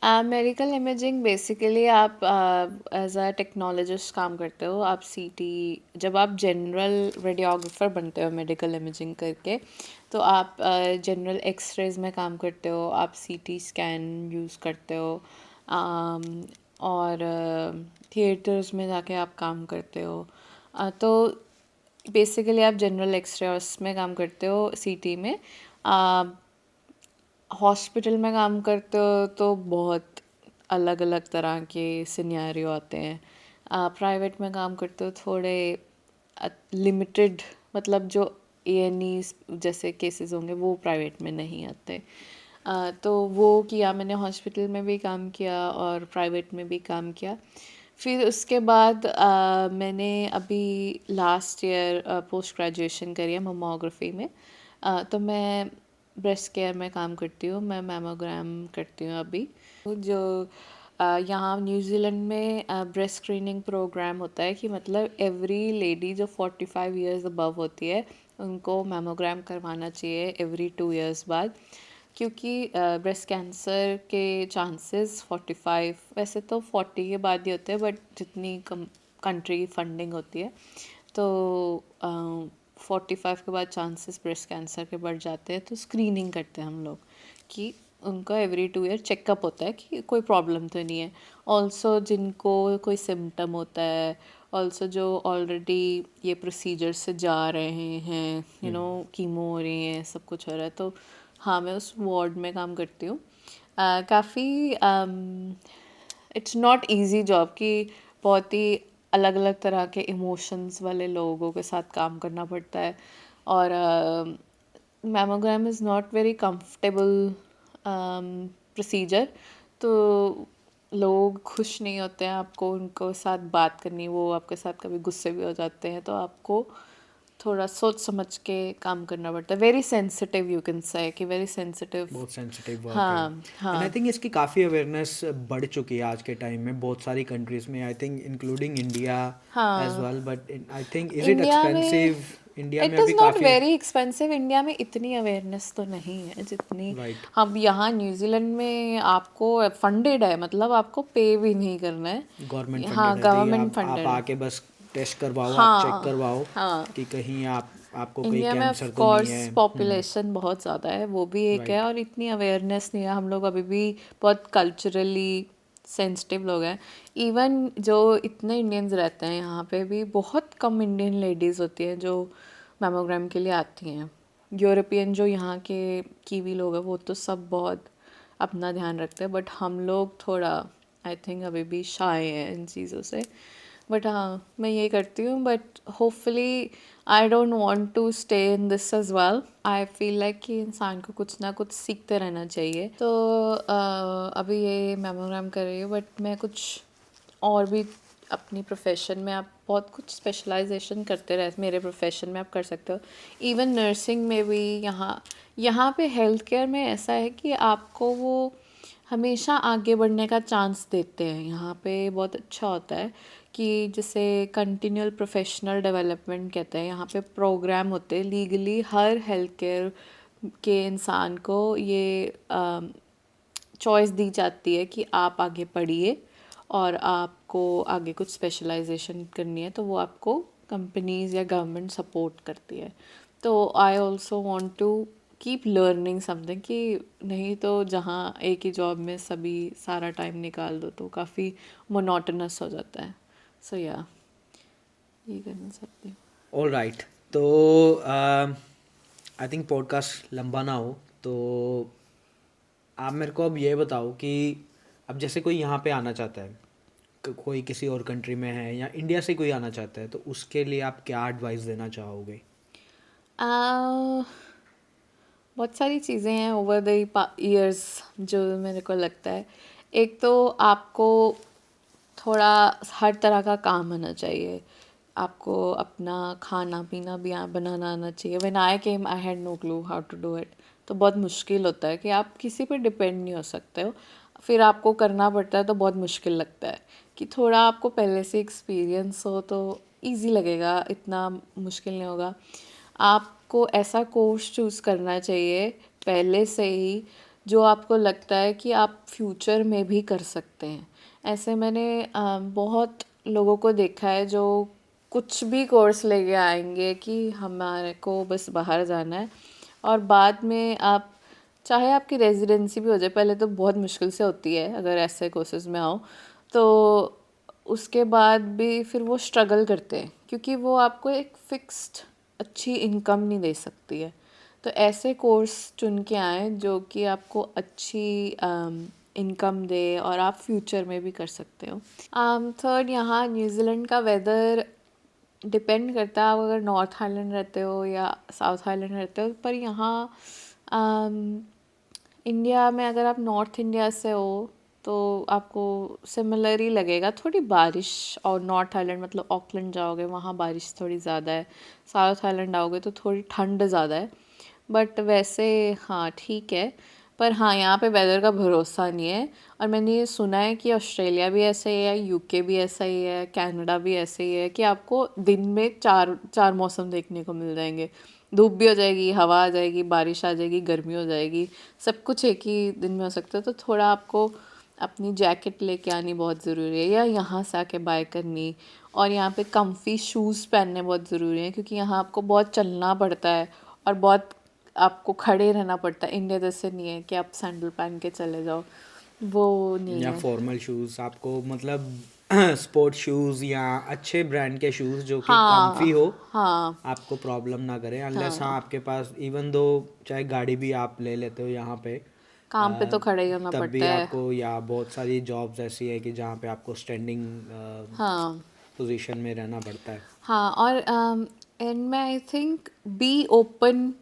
मेडिकल इमेजिंग बेसिकली आप एज अ टेक्नोलॉजिस्ट काम करते हो। आप सीटी, जब आप जनरल रेडियोग्राफर बनते हो मेडिकल इमेजिंग करके, तो आप जनरल एक्सरेज में काम करते हो, आप सीटी स्कैन यूज़ करते हो, और थिएटर्स में जाके आप काम करते हो। तो बेसिकली आप जनरल एक्सरेस में काम करते हो, सीटी में। हॉस्पिटल में काम करते हो तो बहुत अलग अलग तरह के सिनेरियो आते हैं। प्राइवेट में काम करते हो थोड़े लिमिटेड, मतलब जो ए जैसे केसेस होंगे वो प्राइवेट में नहीं आते। तो वो किया मैंने, हॉस्पिटल में भी काम किया और प्राइवेट में भी काम किया। फिर उसके बाद मैंने अभी लास्ट ईयर पोस्ट ग्रेजुएशन करी है ममोग्राफी में। तो मैं ब्रेस्ट केयर में काम करती हूँ, मैं मैमोग्राम करती हूँ अभी। जो यहाँ न्यूजीलैंड में ब्रेस्ट स्क्रीनिंग प्रोग्राम होता है कि मतलब एवरी लेडी जो 45 इयर्स अबव होती है उनको मैमोग्राम करवाना चाहिए एवरी 2 इयर्स बाद। क्योंकि ब्रेस्ट कैंसर के चांसेस 45, वैसे तो 40 के बाद ही होते हैं, बट जितनी कम कंट्री फंडिंग होती है तो 45 के बाद चांसेस ब्रेस्ट कैंसर के बढ़ जाते हैं। तो स्क्रीनिंग करते हैं हम लोग कि उनका एवरी 2 ईयर चेकअप होता है कि कोई प्रॉब्लम तो नहीं है। ऑल्सो जिनको कोई सिम्टम होता है, ऑल्सो जो ऑलरेडी ये प्रोसीजर से जा रहे हैं, कीमो हो रही है, सब कुछ हो रहा है, तो हाँ मैं उस वार्ड में काम करती हूँ। काफ़ी इट्स नॉट इजी जॉब कि बहुत ही अलग अलग तरह के इमोशंस वाले लोगों के साथ काम करना पड़ता है। और mammogram is not very comfortable procedure. तो लोग खुश नहीं होते हैं आपको उनको साथ बात करनी, वो आपके साथ कभी गुस्से भी हो जाते हैं, तो आपको थोड़ा सोच समझ के काम करना पड़ता है। Very sensitive, you can say कि वेरी सेंसिटिव। बहुत सेंसिटिव वर्क है। हाँ एंड आई हाँ। थिंक इसकी काफ़ी अवेयरनेस बढ़ चुकी है आज के टाइम में बहुत सारी कंट्रीज़ में, I think including India as हाँ, well, but I think is it India में एक्सपेंसिव? इंडिया में इट अभी इज़ नॉट काफ़ी। Very expensive. इंडिया में इतनी अवेयरनेस तो नहीं है जितनी राइट। हम यहाँ न्यूजीलैंड में। आपको फंडेड है, मतलब आपको पे भी नहीं करना गवर्नमेंट है। फंडेड हाँ, है जी, गवर्नमेंट आप फंडेड है। आके बस टेस्ट करवाओ, आप चेक हाँ करवाओ हाँ। कि कहीं आपको कोई इंडिया में ऑफ कैंसर तो नहीं कोर्स है। पॉपुलेशन बहुत ज़्यादा है, वो भी एक है, राइट। और इतनी अवेयरनेस नहीं है। हम लोग अभी भी बहुत कल्चरली सेंसिटिव लोग हैं। इवन जो इतने इंडियंस रहते हैं यहाँ पे भी बहुत कम इंडियन लेडीज़ होती हैं जो मैमोग्राम के लिए आती हैं। यूरोपियन जो यहाँ के कीवी लोग हैं वो तो सब बहुत अपना ध्यान रखते हैं, बट हम लोग थोड़ा आई थिंक अभी भी शाय हैं इन चीज़ों से। बट हाँ मैं ये करती हूँ, but hopefully I don't want to stay in this as well. I feel like कि इंसान को कुछ ना कुछ सीखते रहना चाहिए। तो अभी ये मेमोग्राम कर रही हूँ, बट मैं कुछ और भी अपनी प्रोफेशन में, आप बहुत कुछ स्पेशलाइजेशन करते रहे मेरे प्रोफेशन में आप कर सकते हो। इवन नर्सिंग में भी यहाँ यहाँ पे हेल्थ केयर में ऐसा है कि आपको वो हमेशा आगे बढ़ने का चांस देते हैं। यहाँ पे बहुत अच्छा होता है कि जिसे कंटिन्यूअल प्रोफेशनल डेवलपमेंट कहते हैं। यहाँ पे प्रोग्राम होते हैं लीगली, हर हेल्थ केयर के इंसान को ये चॉइस दी जाती है कि आप आगे पढ़िए और आपको आगे कुछ स्पेशलाइजेशन करनी है तो वो आपको कंपनीज या गवर्नमेंट सपोर्ट करती है। तो I also want to keep learning something, कि नहीं तो जहाँ एक ही जॉब में सभी सारा टाइम निकाल दो तो काफ़ी मोनोटोनस हो जाता है। सो या ये करना चाहती हूँ। All right. तो आई थिंक पॉडकास्ट लंबा ना हो, तो आप मेरे को अब ये बताओ कि अब जैसे कोई यहाँ पे आना चाहता है, कोई किसी और कंट्री में है या इंडिया से कोई आना चाहता है, तो उसके लिए आप क्या एडवाइस देना चाहोगे? आ, बहुत सारी चीज़ें हैं ओवर द ईयर्स जो मेरे को लगता है। एक तो आपको थोड़ा हर तरह का काम आना चाहिए। आपको अपना खाना पीना भी बनाना आना चाहिए। When I came I had no clue how to do it. तो बहुत मुश्किल होता है कि आप किसी पे डिपेंड नहीं हो सकते हो। फिर आपको करना पड़ता है तो बहुत मुश्किल लगता है। कि थोड़ा आपको पहले से एक्सपीरियंस हो तो इजी लगेगा, इतना मुश्किल नहीं होगा। आपको ऐसा कोर्स चूज़ करना चाहिए पहले से ही जो आपको लगता है कि आप फ्यूचर में भी कर सकते हैं। ऐसे मैंने बहुत लोगों को देखा है जो कुछ भी कोर्स लेके आएंगे कि हमारे को बस बाहर जाना है, और बाद में आप चाहे आपकी रेजिडेंसी भी हो जाए, पहले तो बहुत मुश्किल से होती है अगर ऐसे कोर्सेज में आओ, तो उसके बाद भी फिर वो स्ट्रगल करते हैं क्योंकि वो आपको एक फिक्स्ड अच्छी इनकम नहीं दे सकती है। तो ऐसे कोर्स चुन के आए जो कि आपको अच्छी इनकम दे और आप फ्यूचर में भी कर सकते हो। थर्ड, यहाँ न्यूजीलैंड का वेदर डिपेंड करता है, आप अगर नॉर्थ आइलैंड रहते हो या साउथ आइलैंड रहते हो, पर यहाँ इंडिया में अगर आप नॉर्थ इंडिया से हो तो आपको सिमिलर ही लगेगा। थोड़ी बारिश, और नॉर्थ आइलैंड मतलब ऑकलैंड जाओगे वहाँ बारिश थोड़ी ज़्यादा है, साउथ आइलैंड आओगे तो थोड़ी ठंड ज़्यादा है, बट वैसे हाँ ठीक है। पर हाँ, यहाँ पे वेदर का भरोसा नहीं है, और मैंने ये सुना है कि ऑस्ट्रेलिया भी ऐसा ही है, यूके भी ऐसा ही है, कनाडा भी ऐसे ही है कि आपको दिन में चार चार मौसम देखने को मिल जाएंगे। धूप भी हो जाएगी, हवा आ जाएगी, बारिश आ जाएगी, गर्मी हो जाएगी, सब कुछ एक ही दिन में हो सकता है। तो थोड़ा आपको अपनी जैकेट लेके आनी बहुत ज़रूरी है, या यहाँ से आके बाय करनी। और यहाँ पे कम्फी शूज़ पहनने बहुत ज़रूरी हैं क्योंकि यहाँ आपको बहुत चलना पड़ता है और बहुत आपको खड़े रहना पड़ता है। इंडिया जैसे नहीं है कि आप सैंडल पहन के चले जाओ, वो नहीं या है। फॉर्मल शूज़ आपको मतलब स्पोर्ट शूज़ या अच्छे ब्रांड के शूज़ जो कि हाँ, कम्फी हो, हाँ, आपको प्रॉब्लम ना करें। अनलेस हाँ हाँ, आपके पास इवन दो चाहे गाड़ी भी आप ले लेते हो यहाँ पे, काम पे तो खड़ा ही होना तब पड़ता भी है। आपको, या बहुत सारी जॉब्स ऐसी है कि जहाँ पे आपको स्टैंडिंग हाँ, पोजीशन में रहना पड़ता है। हाँ, और एंड में आई थिंक बी ओपन,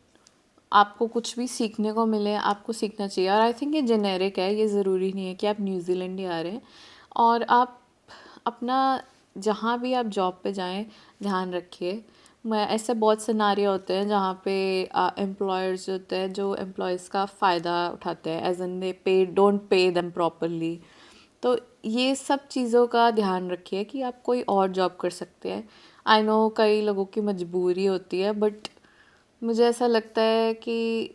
आपको कुछ भी सीखने को मिले आपको सीखना चाहिए। और आई थिंक ये जेनेरिक है, ये ज़रूरी नहीं है कि आप न्यूजीलैंड ही आ रहे हैं। और आप अपना जहाँ भी आप जॉब पे जाएं ध्यान रखिए। मैं ऐसे बहुत सिनारियो होते हैं जहाँ पे एम्प्लॉयर्स होते हैं जो एम्प्लॉयज़ का फ़ायदा उठाते हैं, एज एन दे पे डोंट पे देम प्रॉपरली। तो ये सब चीज़ों का ध्यान रखिए कि आप कोई और जॉब कर सकते हैं। आई नो कई लोगों की मजबूरी होती है, बट मुझे ऐसा लगता है कि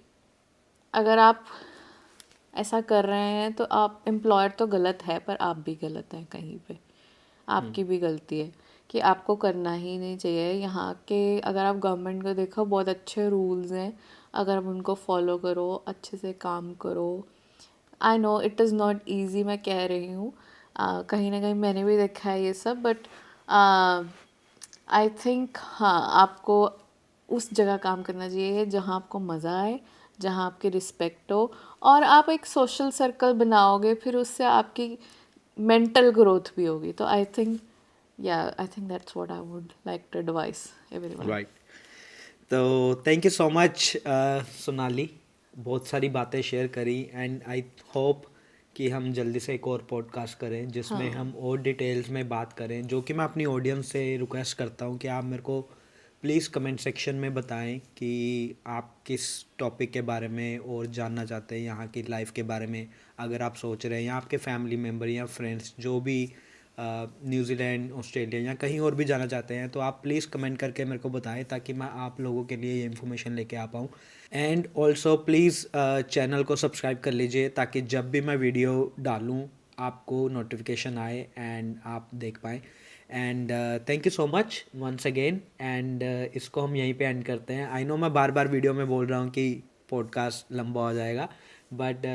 अगर आप ऐसा कर रहे हैं तो आप एम्प्लॉयर तो गलत है, पर आप भी गलत हैं कहीं पे, आपकी भी गलती है कि आपको करना ही नहीं चाहिए। यहाँ के अगर आप गवर्नमेंट को देखो, बहुत अच्छे रूल्स हैं, अगर आप उनको फॉलो करो, अच्छे से काम करो। I know it is not easy, मैं कह रही हूँ, कहीं ना कहीं मैंने भी देखा है ये सब, बट आई थिंक हाँ, आपको उस जगह काम करना चाहिए जहाँ आपको मज़ा आए, जहाँ आपकी रिस्पेक्ट हो, और आप एक सोशल सर्कल बनाओगे, फिर उससे आपकी मेंटल ग्रोथ भी होगी। तो I think that's what I would like to advise everyone. Right. तो thank you so much Sonali, बहुत सारी बातें शेयर करी, एंड आई होप कि हम जल्दी से एक और पॉडकास्ट करें जिसमें हाँ, हम और डिटेल्स में बात करें, जो कि मैं अपनी ऑडियंस से रिक्वेस्ट करता हूँ कि आप मेरे को प्लीज़ कमेंट सेक्शन में बताएं कि आप किस टॉपिक के बारे में और जानना चाहते हैं, यहाँ की लाइफ के बारे में अगर आप सोच रहे हैं, या आपके फैमिली मेम्बर या फ्रेंड्स जो भी न्यूजीलैंड, ऑस्ट्रेलिया या कहीं और भी जाना चाहते हैं, तो आप प्लीज़ कमेंट करके मेरे को बताएं ताकि मैं आप लोगों के लिए ये इन्फॉर्मेशन लेके आ पाऊँ। एंड ऑल्सो प्लीज़ चैनल को सब्सक्राइब कर लीजिए ताकि जब भी मैं वीडियो डालूँ आपको नोटिफिकेशन आए एंड आप देख पाएँ। And thank you so much once again, and इसको हम यहीं पे एंड करते हैं। आई नो मैं बार बार वीडियो में बोल रहा हूँ कि पॉडकास्ट लंबा हो जाएगा, बट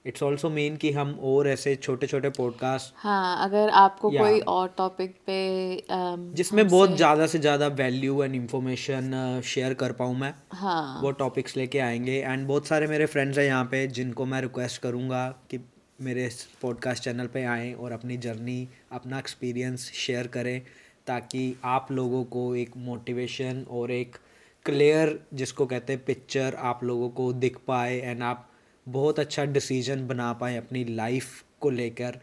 इट्स ऑल्सो मीन कि हम और ऐसे छोटे छोटे पॉडकास्ट, हाँ, अगर आपको या कोई और टॉपिक पे जिसमें हमसे, बहुत ज़्यादा से ज़्यादा वैल्यू एंड इंफॉर्मेशन शेयर कर पाऊँ मैं, वो हाँ, टॉपिक्स लेके आएंगे। एंड बहुत सारे मेरे फ्रेंड्स हैं यहाँ पे जिनको मैं रिक्वेस्ट करूँगा कि मेरे पॉडकास्ट चैनल पे आएँ और अपनी जर्नी, अपना एक्सपीरियंस शेयर करें, ताकि आप लोगों को एक मोटिवेशन और एक क्लियर, जिसको कहते हैं पिक्चर, आप लोगों को दिख पाए, एंड आप बहुत अच्छा डिसीजन बना पाएँ अपनी लाइफ को लेकर,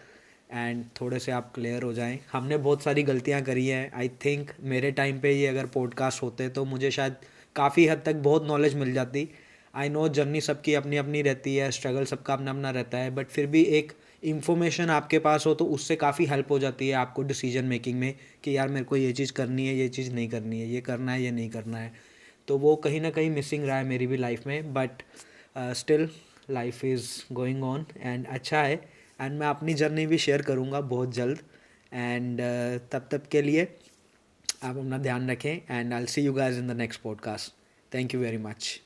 एंड थोड़े से आप क्लियर हो जाएं। हमने बहुत सारी गलतियां करी हैं, आई थिंक मेरे टाइम पे ये अगर पॉडकास्ट होते तो मुझे शायद काफ़ी हद तक बहुत नॉलेज मिल जाती। आई नो जर्नी सबकी अपनी अपनी रहती है, स्ट्रगल सबका अपना अपना रहता है, बट फिर भी एक इन्फॉर्मेशन आपके पास हो तो उससे काफ़ी हेल्प हो जाती है आपको डिसीजन मेकिंग में कि यार मेरे को ये चीज़ करनी है, ये चीज़ नहीं करनी है, ये करना है, ये नहीं करना है। तो वो कहीं ना कहीं मिसिंग रहा है मेरी भी लाइफ में, but still life is going on and अच्छा है। एंड मैं अपनी जर्नी भी शेयर करूँगा बहुत जल्द। एंड तब तक के लिए आप अपना ध्यान रखें and I will see you guys in the next podcast. Thank you very much.